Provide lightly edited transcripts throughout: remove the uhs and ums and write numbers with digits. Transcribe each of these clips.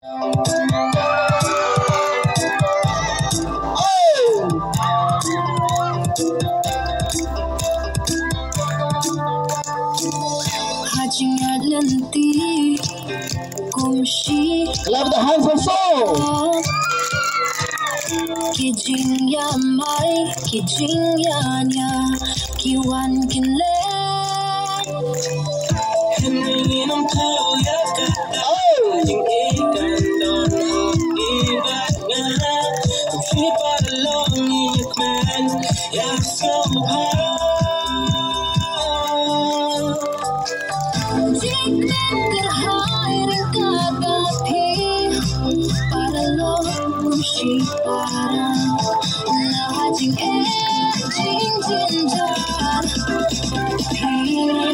Clap the hands of soul. Kijingya mai, kijingya nya, kiwan kinlen. Hinam kau ya kata, jing ikan dono ibadnya. Fipa long ikman ya soha. Jinglen kerhai ringkagapi, para lo kushi para. Jing jing jinjar, hilang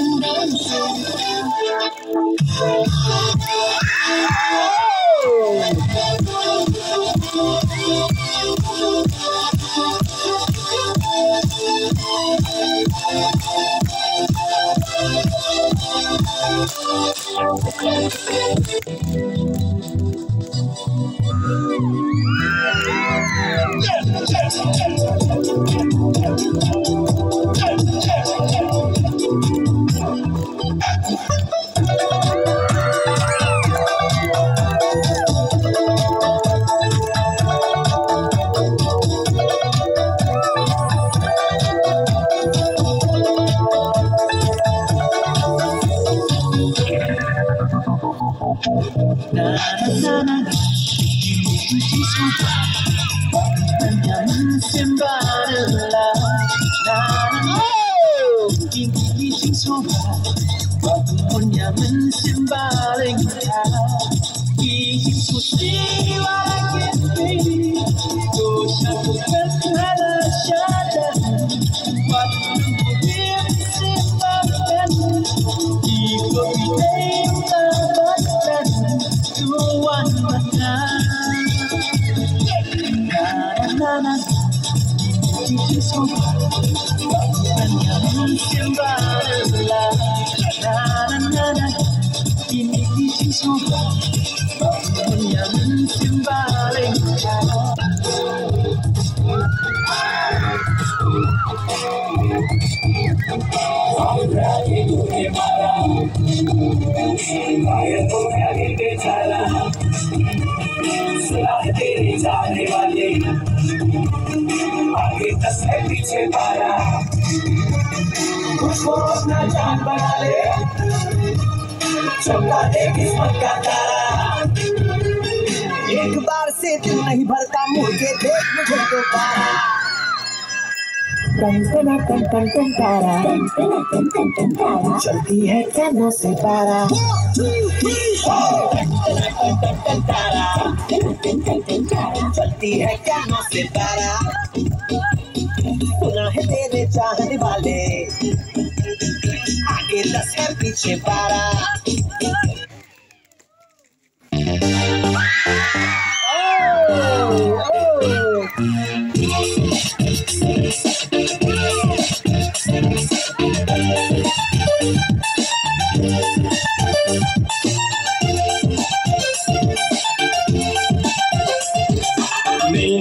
एक बार से दिल नहीं भरता मुझे देख मुझे दोबारा चलती है कानों से पारा चलती है कानों से पारा सुना है तेरे चाहने वाले आगे 10 है पीछे 12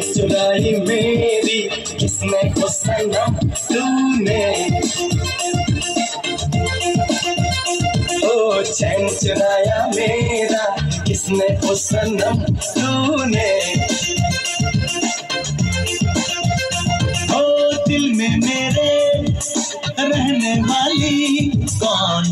चुराई मेरी किसने को सनम तूने ओ चैन चुराया मेरा किसने को सनम तूने ओ दिल में मेरे रहने वाली कौन